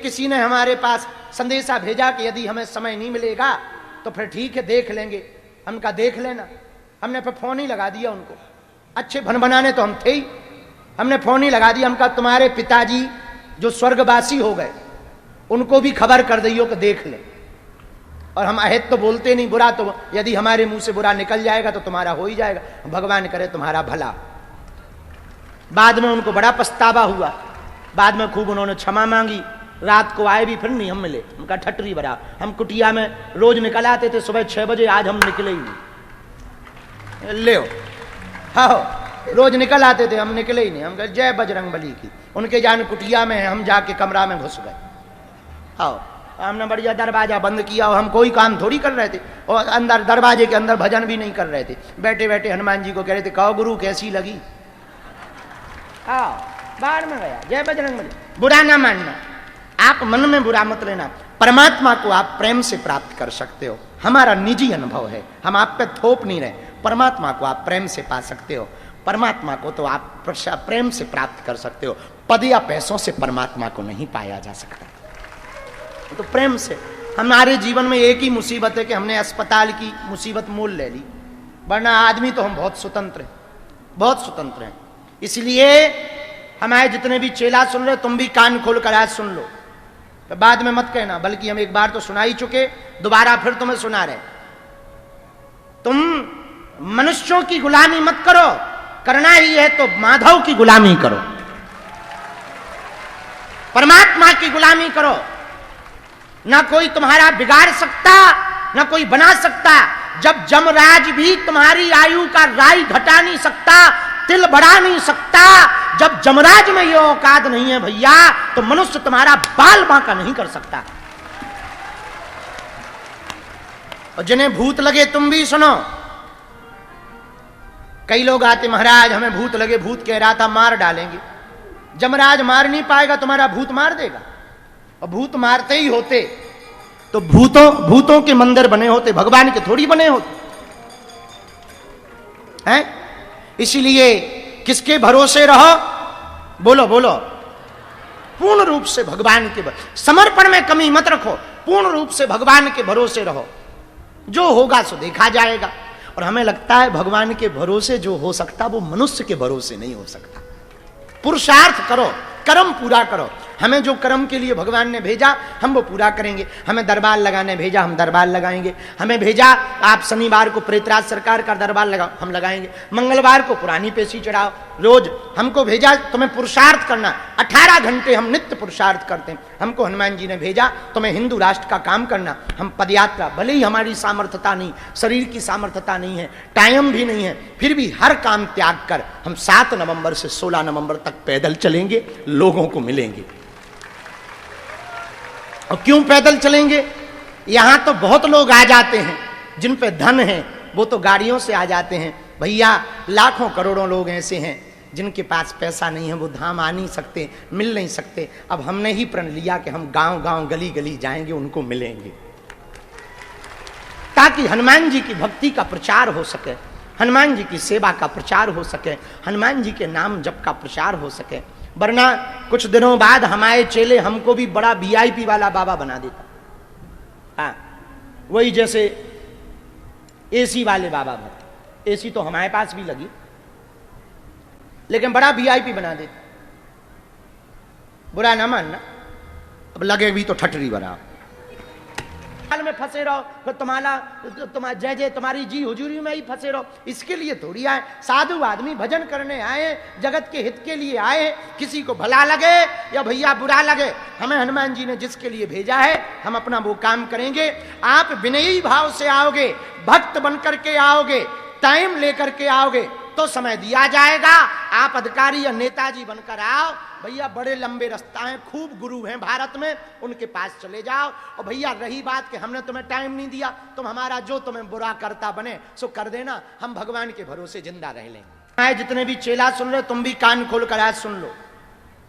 किसी ने हमारे पास संदेशा भेजा कि यदि हमें समय नहीं मिलेगा तो फिर ठीक है देख लेंगे। हम कहा देख लेना। हमने फिर फोन ही लगा दिया उनको, अच्छे भन बनाने तो हम थे ही, हमने फोन ही लगा दिया। हम कहा तुम्हारे पिताजी जो स्वर्गवासी हो गए उनको भी खबर कर दियो कि देख ले। और हम अहित तो बोलते नहीं, बुरा तो यदि हमारे मुंह से बुरा निकल जाएगा तो तुम्हारा हो ही जाएगा, भगवान करे तुम्हारा भला। बाद में उनको बड़ा पछतावा हुआ, बाद में खूब उन्होंने क्षमा मांगी। रात को आए भी फिर नहीं हम मिले। उनका ठटरी भरा, हम कुटिया में रोज निकल आते थे सुबह 6 बजे, आज हम निकले ही नहीं। ले हाँ रोज निकल आते थे, हम निकले ही नहीं। हम कहे जय बजरंग बली की। उनके जान कुटिया में है, हम जाके कमरा में घुस गए। हाँ हमने बढ़िया दरवाजा बंद किया और हम कोई काम थोड़ी कर रहे थे, और अंदर दरवाजे के अंदर भजन भी नहीं कर रहे थे। बैठे बैठे हनुमान जी को कह रहे थे कहो गुरु कैसी लगी। आओ बाहर में गया, जय बजरंग बली। बुरा ना मानना, आप मन में बुरा मत लेना। परमात्मा को आप प्रेम से प्राप्त कर सकते हो, हमारा निजी अनुभव है, हम आप पे थोप नहीं रहे। परमात्मा को आप प्रेम से पा सकते हो, परमात्मा को तो आप प्रेम से प्राप्त कर सकते हो। पद या पैसों से परमात्मा को नहीं पाया जा सकता, तो प्रेम से। हमारे जीवन में एक ही मुसीबत है कि हमने अस्पताल की मुसीबत मोल ले ली, वरना आदमी तो हम बहुत स्वतंत्र हैं, बहुत स्वतंत्र हैं। इसलिए हमारे जितने भी चेला सुन रहे तुम भी कान खोल कर आज सुन लो, तो बाद में मत कहना, बल्कि हम एक बार तो सुना ही चुके, दोबारा फिर तुम्हें सुना रहे। तुम मनुष्यों की गुलामी मत करो, करना ही है तो माधव की गुलामी करो, परमात्मा की गुलामी करो। ना कोई तुम्हारा बिगाड़ सकता, ना कोई बना सकता। जब जमराज भी तुम्हारी आयु का राई घटा नहीं सकता, तिल बढ़ा नहीं सकता, जब जमराज में ये औकात नहीं है भैया, तो मनुष्य तुम्हारा बाल बांका नहीं कर सकता। और जिन्हें भूत लगे तुम भी सुनो। कई लोग आते महाराज हमें भूत लगे, भूत कह रहा था मार डालेंगे। जमराज मार नहीं पाएगा, तुम्हारा भूत मार देगा। और भूत मारते ही होते तो भूतों के मंदिर बने होते, भगवान के थोड़ी बने होते हैं। इसलिए किसके भरोसे रहो, बोलो बोलो, पूर्ण रूप से भगवान के समर्पण में कमी मत रखो, पूर्ण रूप से भगवान के भरोसे रहो। जो होगा सो देखा जाएगा। और हमें लगता है भगवान के भरोसे जो हो सकता वो मनुष्य के भरोसे नहीं हो सकता। पुरुषार्थ करो, कर्म पूरा करो। हमें जो कर्म के लिए भगवान ने भेजा हम वो पूरा करेंगे। हमें दरबार लगाने भेजा हम दरबार लगाएंगे। हमें भेजा आप शनिवार को प्रेतराज सरकार का दरबार लगाओ, हम लगाएंगे। मंगलवार को पुरानी पेशी चढ़ाओ। रोज हमको भेजा तुम्हें पुरुषार्थ करना, 18 घंटे हम नित्य पुरुषार्थ करते हैं। हमको हनुमान जी ने भेजा तुम्हें हिंदू राष्ट्र का काम करना। हम पदयात्रा, भले ही हमारी सामर्थ्यता नहीं, शरीर की सामर्थ्यता नहीं है, टाइम भी नहीं है, फिर भी हर काम त्याग कर हम 7 नवंबर से 16 नवंबर तक पैदल चलेंगे, लोगों को मिलेंगे। और क्यों पैदल चलेंगे? यहां तो बहुत लोग आ जाते हैं जिन पे धन है, वो तो गाड़ियों से आ जाते हैं। भैया लाखों करोड़ों लोग ऐसे हैं जिनके पास पैसा नहीं है, वो धाम आ नहीं सकते, मिल नहीं सकते। अब हमने ही प्रण लिया कि हम गांव गांव गली गली जाएंगे, उनको मिलेंगे, ताकि हनुमान जी की भक्ति का प्रचार हो सके, हनुमान जी की सेवा का प्रचार हो सके, हनुमान जी के नाम जप का प्रचार हो सके। वरना कुछ दिनों बाद हमारे चेले हमको भी बड़ा वीआईपी वाला बाबा बना देता। हाँ वही जैसे एसी वाले बाबा भर, एसी तो हमारे पास भी लगी, लेकिन बड़ा वीआईपी बना देता। बुरा ना मानना, अब लगे भी तो ठटरी बना में फंसे रहो, फिर तुम्हारा जय जय तुम्हारी जी हुजूरी में ही फंसे रहो। इसके लिए थोड़ी आए। साधु आदमी भजन करने आए, जगत के हित के लिए आए। किसी को भला लगे या भैया बुरा लगे, हमें हनुमान जी ने जिसके लिए भेजा है हम अपना वो काम करेंगे। आप विनयी भाव से आओगे, भक्त बनकर के आओगे, टाइम लेकर के आओगे तो समय दिया जाएगा। आप अधिकारी या नेताजी बनकर आओ, भैया बड़े लंबे रास्ता हैं, खूब गुरु हैं भारत में, उनके पास चले जाओ। और भैया रही बात कि हमने तुम्हें टाइम नहीं दिया, तुम हमारा जो तुम्हें बुरा करता बने सो कर देना, हम भगवान के भरोसे जिंदा रह लेंगे। जितने भी चेला सुन रहे तुम भी कान खोल कर आज सुन लो,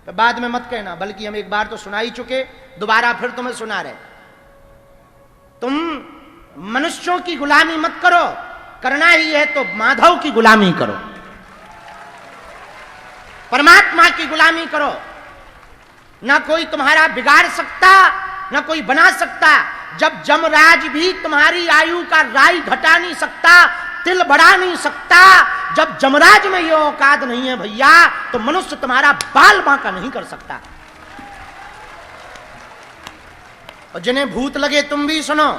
तो बाद में मत कहना, बल्कि हम एक बार तो सुना ही चुके, दोबारा फिर तुम्हें सुना रहे। तुम मनुष्यों की गुलामी मत करो, करना ही है तो माधव की गुलामी करो, परमात्मा की गुलामी करो। ना कोई तुम्हारा बिगाड़ सकता, ना कोई बना सकता। जब जमराज भी तुम्हारी आयु का राई घटा नहीं सकता, तिल बढ़ा नहीं सकता, जब जमराज में ये औकात नहीं है भैया, तो मनुष्य तुम्हारा बाल बांका नहीं कर सकता। और जिन्हें भूत लगे तुम भी सुनो।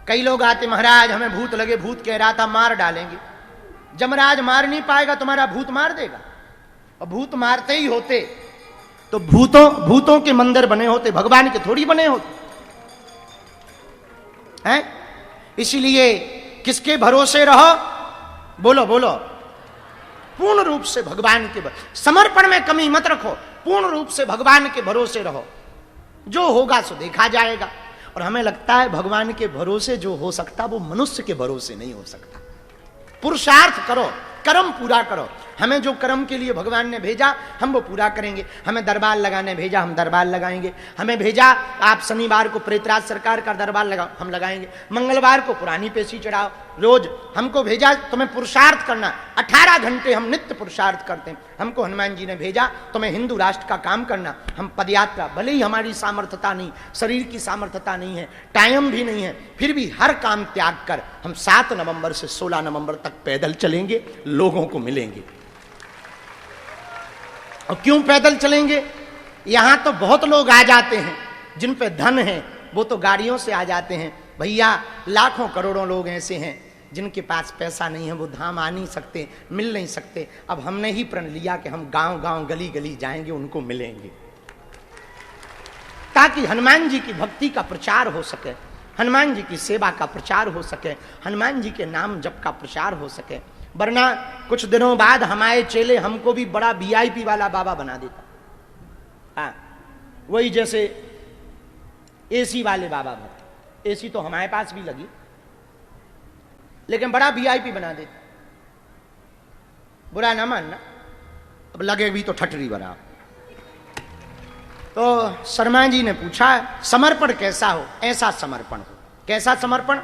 कई लोग आते, महाराज हमें भूत लगे, भूत कह रहा था मार डालेंगे। जमराज मार नहीं पाएगा, तुम्हारा भूत मार देगा। और भूत मारते ही होते तो भूतों के मंदिर बने होते, भगवान के थोड़ी बने होते हैं। इसीलिए किसके भरोसे रहो? बोलो बोलो, पूर्ण रूप से भगवान के समर्पण में कमी मत रखो, पूर्ण रूप से भगवान के भरोसे रहो। जो होगा सो देखा जाएगा। और हमें लगता है भगवान के भरोसे जो हो सकता वो मनुष्य के भरोसे नहीं हो सकता। पुरुषार्थ करो, कर्म पूरा करो। हमें जो कर्म के लिए भगवान ने भेजा हम वो पूरा करेंगे। हमें दरबार लगाने भेजा, हम दरबार लगाएंगे। हमें भेजा आप शनिवार को प्रेतराज सरकार का दरबार लगाओ, हम लगाएंगे। मंगलवार को पुरानी पेशी चढ़ाओ। रोज हमको भेजा तुम्हें पुरुषार्थ करना, 18 घंटे हम नित्य पुरुषार्थ करते हैं। हमको हनुमान जी ने भेजा तुम्हें हिंदू राष्ट्र का काम करना। हम पदयात्रा, भले ही हमारी सामर्थ्यता नहीं, शरीर की सामर्थ्यता नहीं है, टाइम भी नहीं है, फिर भी हर काम त्याग कर हम 7 नवंबर से 16 नवंबर तक पैदल चलेंगे, लोगों को मिलेंगे। और क्यों पैदल चलेंगे? यहां तो बहुत लोग आ जाते हैं जिन पे धन है, वो तो गाड़ियों से आ जाते हैं। भैया लाखों करोड़ों लोग ऐसे हैं जिनके पास पैसा नहीं है, वो धाम आ नहीं सकते, मिल नहीं सकते। अब हमने ही प्रण लिया कि हम गांव गांव गली गली जाएंगे, उनको मिलेंगे, ताकि हनुमान जी की भक्ति का प्रचार हो सके, हनुमान जी की सेवा का प्रचार हो सके, हनुमान जी के नाम जप का प्रचार हो सके। वरना कुछ दिनों बाद हमारे चेले हमको भी बड़ा वीआईपी वाला बाबा बना देता। हाँ, वही जैसे एसी वाले बाबा भक्त। एसी तो हमारे पास भी लगी, लेकिन बड़ा वीआईपी बना देता। बुरा ना मानना, अब लगे भी तो ठटरी बना। तो शर्मा जी ने पूछा समर्पण कैसा हो? ऐसा समर्पण हो। कैसा समर्पण?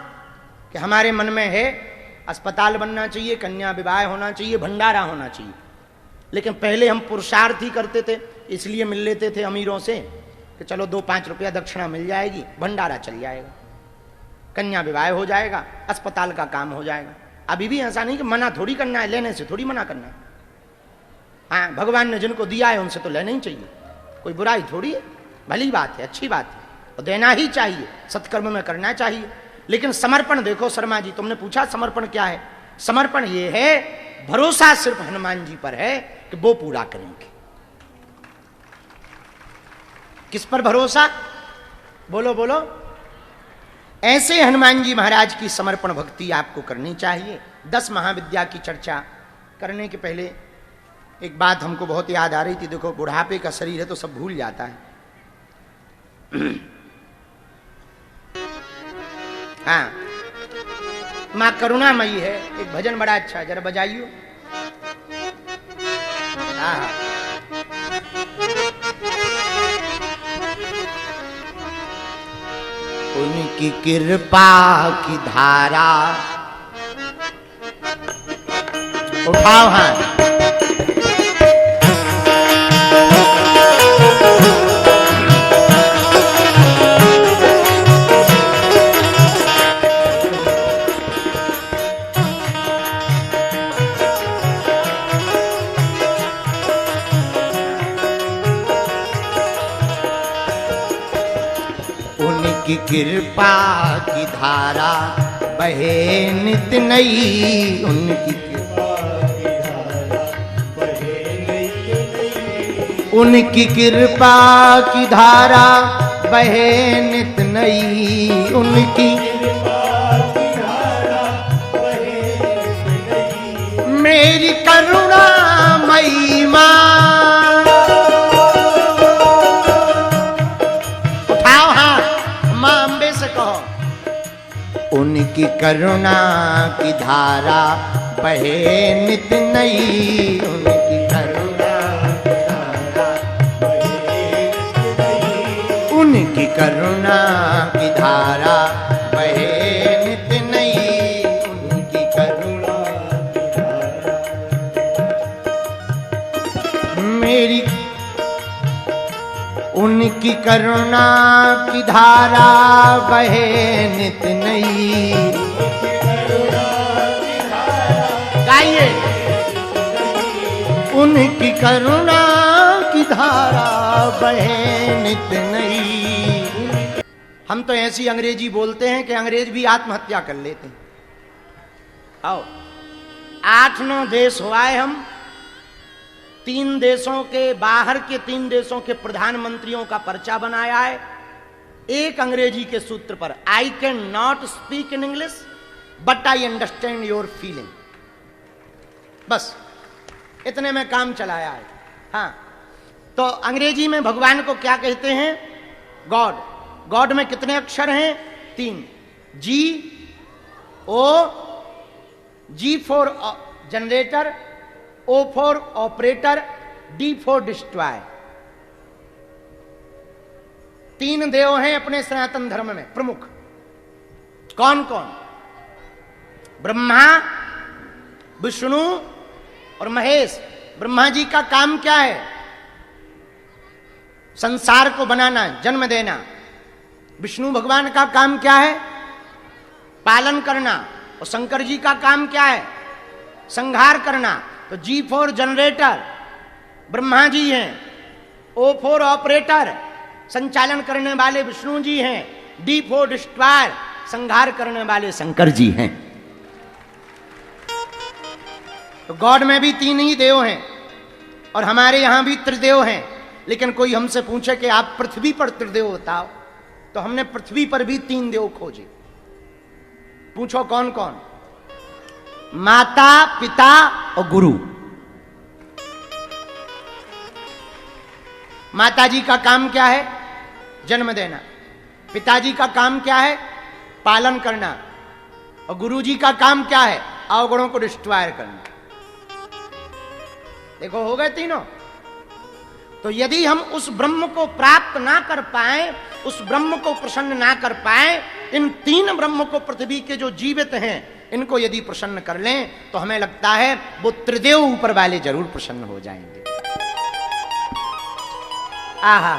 कि हमारे मन में है अस्पताल बनना चाहिए, कन्या विवाह होना चाहिए, भंडारा होना चाहिए। लेकिन पहले हम पुरुषार्थ ही करते थे, इसलिए मिल लेते थे अमीरों से कि चलो 2-5 रुपया दक्षिणा मिल जाएगी, भंडारा चल जाएगा, कन्या विवाह हो जाएगा, अस्पताल का काम हो जाएगा। अभी भी ऐसा नहीं कि मना थोड़ी करना है, लेने से थोड़ी मना करना है। हाँ, भगवान ने जिनको दिया है उनसे तो लेना ही चाहिए, कोई बुराई थोड़ी है, भली बात है, अच्छी बात है, और देना ही चाहिए, सत्कर्म में करना चाहिए। लेकिन समर्पण देखो शर्मा जी, तुमने पूछा समर्पण क्या है? समर्पण ये है, भरोसा सिर्फ हनुमान जी पर है कि वो पूरा करेंगे। किस पर भरोसा? बोलो बोलो। ऐसे हनुमान जी महाराज की समर्पण भक्ति आपको करनी चाहिए। 10 महाविद्या की चर्चा करने के पहले एक बात हमको बहुत याद आ रही थी। देखो, बुढ़ापे का शरीर है तो सब भूल जाता है। हाँ, माँ करुणामयी है, एक भजन बड़ा अच्छा है, जरा बजाइयो। हाँ, उनकी कृपा की धारा, उठाओ हाथ। की कृपा की धारा बहे नित नई, उनकी कृपा की धारा बहे नित नई, उनकी कृपा की धारा बहे नित नई, उनकी कृपा की धारा बहे नित नई, मेरी करुणा मई मां। उनकी करुणा की धारा बहे नित नई, उनकी करुणा की धारा बहे नित नई, उनकी करुणा की धारा बहे नित नई, उनकी करुणा की धारा। मेरी उनकी करुणा की धारा बहे नित नई। गाइए, उनकी करुणा की धारा बहे नित नई। हम तो ऐसी अंग्रेजी बोलते हैं कि अंग्रेज भी आत्महत्या कर लेते हैं। आओ, 8-9 देश हुआए हम, 3 देशों के, बाहर के 3 देशों के प्रधानमंत्रियों का पर्चा बनाया है एक अंग्रेजी के सूत्र पर। I can not speak in English but I understand your feeling. बस इतने में काम चलाया है। हाँ, तो अंग्रेजी में भगवान को क्या कहते हैं? गॉड। गॉड में कितने अक्षर हैं? 3। G O, G for generator, O for operator, D for destroy. 3 देव हैं अपने सनातन धर्म में प्रमुख। कौन कौन? ब्रह्मा, विष्णु और महेश। ब्रह्मा जी का काम क्या है? संसार को बनाना, जन्म देना। विष्णु भगवान का काम क्या है? पालन करना। और शंकर जी का काम क्या है? संहार करना। तो जी फॉर जनरेटर ब्रह्मा जी हैं, ओ फॉर ऑपरेटर संचालन करने वाले विष्णु जी हैं, डी फॉर डिस्ट्रॉयर संहार करने वाले शंकर जी हैं। तो गॉड में भी 3 ही देव हैं और हमारे यहां भी त्रिदेव हैं। लेकिन कोई हमसे पूछे कि आप पृथ्वी पर त्रिदेव बताओ, तो हमने पृथ्वी पर भी 3 देव खोजे। पूछो कौन कौन? माता, पिता और गुरु। माता जी का काम क्या है? जन्म देना। पिताजी का काम क्या है? पालन करना। और गुरु जी का काम क्या है? अवगुणों को डिस्ट्रॉय करना। देखो, हो गए तीनों। तो यदि हम उस ब्रह्म को प्राप्त ना कर पाए, उस ब्रह्म को प्रसन्न ना कर पाए, इन 3 ब्रह्म को पृथ्वी के जो जीवित हैं इनको यदि प्रसन्न कर लें तो हमें लगता है वो त्रिदेव ऊपर वाले जरूर प्रसन्न हो जाएंगे। आहा,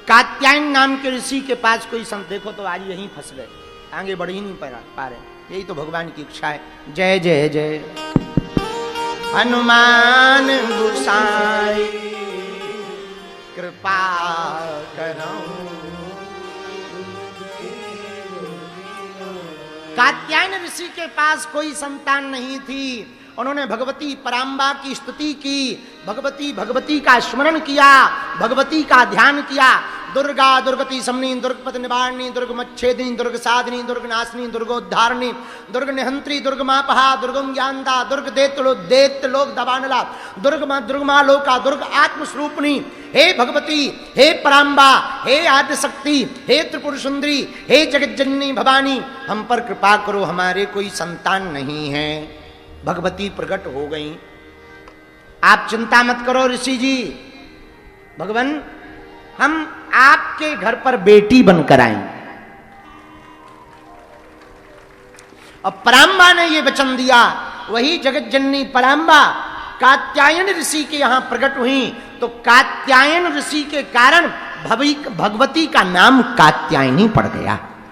कात्यायन नाम के ऋषि के पास कोई संत, देखो तो आज यहीं फंस गए, आगे बढ़ ही नहीं पा रहे। यही तो भगवान की इच्छा है। जय जय जय हनुमान गोसाई कृपा करो। कात्यायन ऋषि के पास कोई संतान नहीं थी। उन्होंने भगवती पराम्बा की स्तुति की, भगवती का स्मरण किया, भगवती का ध्यान किया। दुर्गा दुर्गति समनी, दुर्गपति निवारणी, दुर्गमच्छेदिनी, दुर्ग साधिनी, दुर्ग नाशिनी, दुर्गोद्धारिणी, दुर्ग निहंत्री, दुर्गमापहा, दुर्गम ज्ञानदा, दुर्ग दैत्य लोक दबानला, दुर्गमा लोका, दुर्ग आत्मस्वरूपिणी। हे भगवती, हे पराम्बा, हे आद्य शक्ति, हे त्रिपुर सुंदरी, हे जगज्जननी भवानी, हम पर कृपा करो, हमारे कोई संतान नहीं है। भगवती प्रकट हो गई। आप चिंता मत करो ऋषि जी, भगवान हम आपके घर पर बेटी बनकर आएंगे। और पराम्बा ने यह वचन दिया। वही जगज्जननी पराम्बा कात्यायन ऋषि के यहां प्रकट हुई। तो कात्यायन ऋषि के कारण भगवती का नाम कात्यायनी पड़ गया।